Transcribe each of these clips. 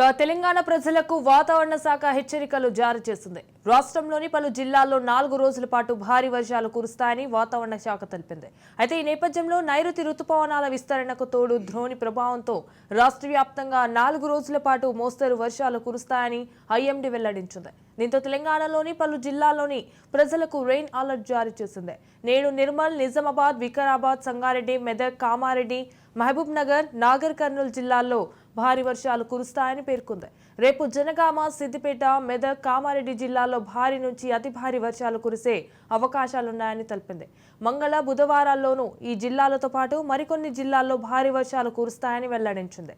తెలంగాణ ప్రజలకు వాతావరణ శాఖ హెచ్చరికలు జారీ చేసింది. రాష్ట్రంలోని పలు జిల్లాల్లో 4 రోజుల పాటు భారీ వర్షాలు కురుస్తాయని వాతావరణ శాఖ తెలిపింది. అయితే ఈ నేపథ్యంలో నైరుతి రుతుపవనాల విస్తరణకు తోడు ద్రోణి ప్రభావంతో రాష్ట్ర వ్యాప్తంగా 4 రోజుల పాటు మోస్తరు వర్షాలు కురుస్తాయని ఐఎండీ వెల్లడించింది. దీంతో తెలంగాణలోని పలు జిల్లాల్లోని ప్రజలకు రెయిన్ అలర్ట్ జారీ చేసింది. నేడు నిర్మల్, నిజామాబాద్, వికారాబాద్, సంగారెడ్డి, మెదక్, కామారెడ్డి, మహబూబ్ నగర్, నాగర్ కర్నూలు జిల్లాల్లో భారీ వర్షాలు కురుస్తాయని పేర్కొంది. రేపు జనగామ, సిద్దిపేట, మెదక్, కామారెడ్డి జిల్లాల్లో భారీ నుంచి అతి భారీ వర్షాలు కురిసే అవకాశాలున్నాయని తెలిపింది. మంగళ, బుధవారాల్లోనూ ఈ జిల్లాలతో పాటు మరికొన్ని జిల్లాల్లో భారీ వర్షాలు కురుస్తాయని వెల్లడించింది.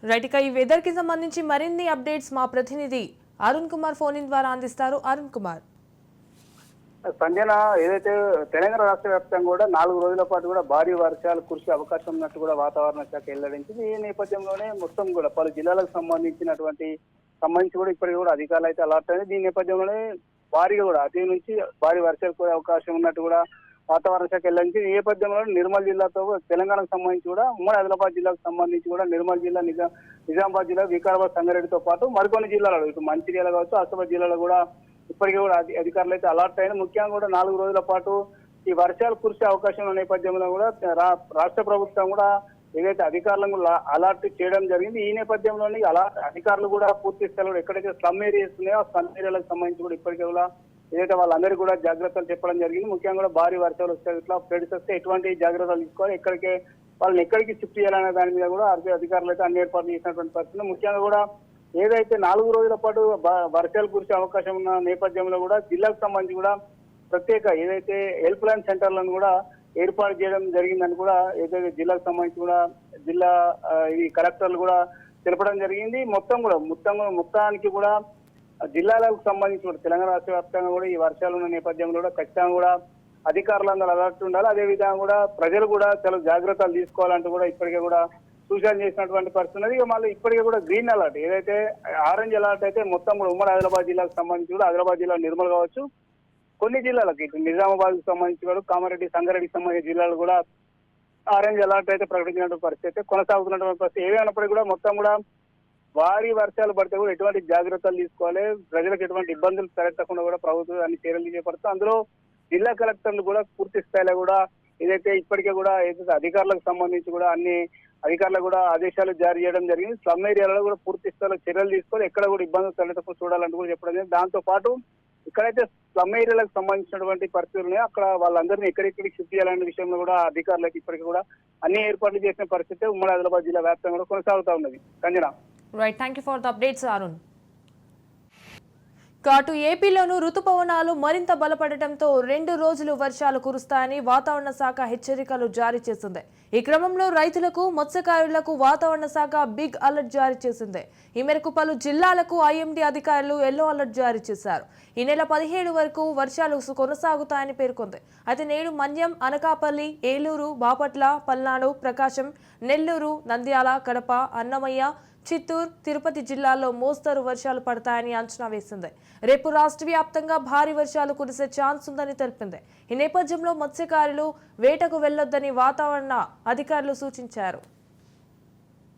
రైట్, ఇక ఈ వెదర్ కి సంబంధించి మరిన్ని అప్డేట్స్ మా ప్రతినిధి అరుణ్ కుమార్ ఫోన్ ఇన్ ద్వారా అందిస్తారు. అరుణ్ కుమార్. సంజన, ఏదైతే తెలంగాణ రాష్ట్ర వ్యాప్తంగా కూడా 4 రోజుల పాటు కూడా భారీ వర్షాలు కురిసే అవకాశం ఉన్నట్టు కూడా వాతావరణ శాఖ వెల్లడించింది. ఈ నేపథ్యంలోనే మొత్తం కూడా పలు జిల్లాలకు సంబంధించి కూడా ఇప్పటికీ కూడా అధికారులు అయితే అలర్ట్ అయింది. దీని నేపథ్యంలోనే భారీగా కూడా అతి నుంచి భారీ వర్షాలు కురే అవకాశం ఉన్నట్టు కూడా వాతావరణ శాఖ వెల్లడించి ఈ నేపథ్యంలో నిర్మల్ జిల్లాతో తెలంగాణకు సంబంధించి కూడా ఉమ్మడి ఆదిలాబాద్ జిల్లాకు సంబంధించి కూడా నిర్మల్ జిల్లా, నిజామాబాద్ జిల్లా, వికారాబాద్, సంగారెడ్డితో పాటు మరికొన్ని జిల్లాలో ఇటు మంచిర్యాల కావచ్చు, ఆసిఫాబాద్ జిల్లాలో కూడా ఇప్పటికీ కూడా అధికారులు అయితే అలర్ట్ అయిన. ముఖ్యంగా కూడా 4 రోజుల పాటు ఈ వర్షాలు కురిసే అవకాశం ఉన్న నేపథ్యంలో కూడా రాష్ట్ర ప్రభుత్వం కూడా ఏదైతే అధికారులను అలర్ట్ చేయడం జరిగింది. ఈ నేపథ్యంలోని అధికారులు కూడా పూర్తి స్థాయిలో ఎక్కడైతే స్లమ్ ఏరియాస్ ఉన్నాయో ఆ స్లమ్ ఏరియాలకు సంబంధించి కూడా ఇప్పటికే కూడా ఏదైతే వాళ్ళందరికీ కూడా జాగ్రత్తలు చెప్పడం జరిగింది. ముఖ్యంగా కూడా భారీ వర్షాలు వస్తాయి, ఇట్లా ఫ్లడ్స్ వస్తే ఎటువంటి జాగ్రత్తలు తీసుకోవాలి, వాళ్ళని ఎక్కడికి షిఫ్ట్ చేయాలనే దాని మీద కూడా అధికారులు అయితే అన్ని ఏర్పాట్లు చేసినటువంటి పరిస్థితి. ముఖ్యంగా కూడా ఏదైతే 4 రోజుల పాటు వర్షాలు కురిసే అవకాశం ఉన్న నేపథ్యంలో కూడా జిల్లాకు సంబంధించి కూడా ప్రత్యేక ఏదైతే హెల్ప్ లైన్ సెంటర్లను కూడా ఏర్పాటు చేయడం జరిగిందని కూడా ఏదైతే జిల్లాకు సంబంధించి కూడా జిల్లా ఈ కలెక్టర్లు కూడా తెలపడం జరిగింది. మొత్తానికి కూడా జిల్లాలకు సంబంధించి కూడా తెలంగాణ రాష్ట్ర వ్యాప్తంగా కూడా ఈ వర్షాలు ఉన్న నేపథ్యంలో కూడా ఖచ్చితంగా కూడా అధికారులందరూ అలర్ట్ ఉండాలి. అదేవిధంగా కూడా ప్రజలు కూడా చాలా జాగ్రత్తలు తీసుకోవాలంటూ కూడా ఇప్పటికే కూడా సూచన చేసినటువంటి పరిస్థితి ఉన్నది. ఇక మళ్ళీ ఇప్పటికే కూడా గ్రీన్ అలర్ట్, ఏదైతే ఆరెంజ్ అలర్ట్ అయితే మొత్తం కూడా ఉమ్మడి ఆదిలాబాద్ జిల్లాకు సంబంధించి కూడా ఆదిలాబాద్ జిల్లా, నిర్మల్ కావచ్చు, కొన్ని జిల్లాలకు ఇటు నిజామాబాద్ కు సంబంధించి కూడా కామారెడ్డి, సంగారెడ్డికి సంబంధించిన జిల్లాలు కూడా ఆరెంజ్ అలర్ట్ అయితే ప్రకటించినటువంటి పరిస్థితి అయితే కొనసాగుతున్నటువంటి పరిస్థితి. ఏమైనప్పటికీ కూడా మొత్తం కూడా భారీ వర్షాలు పడితే కూడా ఎటువంటి జాగ్రత్తలు తీసుకోవాలి, ప్రజలకు ఎటువంటి ఇబ్బందులు తలెత్తకుండా కూడా ప్రభుత్వం అన్ని చర్యలు చేపడుతుంది. అందులో జిల్లా కలెక్టర్లు కూడా పూర్తి స్థాయిలో కూడా ఏదైతే ఇప్పటికే కూడా ఏదైతే అధికారులకు సంబంధించి కూడా అన్ని అధికారులకు కూడా ఆదేశాలు జారీ చేయడం జరిగింది. స్లమ్ ఏరియాలలో కూడా పూర్తి స్థాయిలో చర్యలు తీసుకొని ఎక్కడ కూడా ఇబ్బందులు తలెత్తకుండా చూడాలంటూ కూడా చెప్పడం జరిగింది. దాంతో పాటు ఇక్కడైతే స్లమ్ ఏరియాలకు సంబంధించినటువంటి పరిస్థితులు ఉన్నాయో అక్కడ వాళ్ళందరినీ ఎక్కడెక్కడికి షిఫ్ట్ చేయాలనే విషయంలో కూడా అధికారులకు ఇప్పటికీ కూడా అన్ని ఏర్పాట్లు చేసిన పరిస్థితి ఉమ్మడి ఆదిలాబాద్ జిల్లా వ్యాప్తంగా కూడా కొనసాగుతూ ఉన్నది. Sanjana. Right, thank you for the updates Arun. అటు ఏపీలోనూ రుతుపవనాలు మరింత బలపడటంతో 2 రోజులు వర్షాలు కురుస్తాయని వాతావరణ శాఖ హెచ్చరికలు జారీ చేసింది. ఈ క్రమంలో రైతులకు, మత్స్యకారులకు వాతావరణ శాఖ బిగ్ అలర్ట్ జారీ చేసింది. ఈ మేరకు పలు జిల్లాలకు ఐఎండీ అధికారులు ఎల్లో అలర్ట్ జారీ చేశారు. ఈ నెల 17 వరకు వర్షాలు కొనసాగుతాయని పేర్కొంది. అయితే నేడు మన్యం, అనకాపల్లి, ఏలూరు, బాపట్ల, పల్నాడు, ప్రకాశం, నెల్లూరు, నంద్యాల, కడప, అన్నమయ్య, చిత్తూరు, తిరుపతి జిల్లాల్లో మోస్తరు వర్షాలు పడతాయని అంచనా వేసింది. రేపు రాష్ట్ర వ్యాప్తంగా భారీ వర్షాలు కురిసే ఛాన్స్ ఉందని తెలిపింది. ఈ నేపథ్యంలో మత్స్యకారులు వేటకు వెళ్లొద్దని వాతావరణ అధికారులు సూచించారు.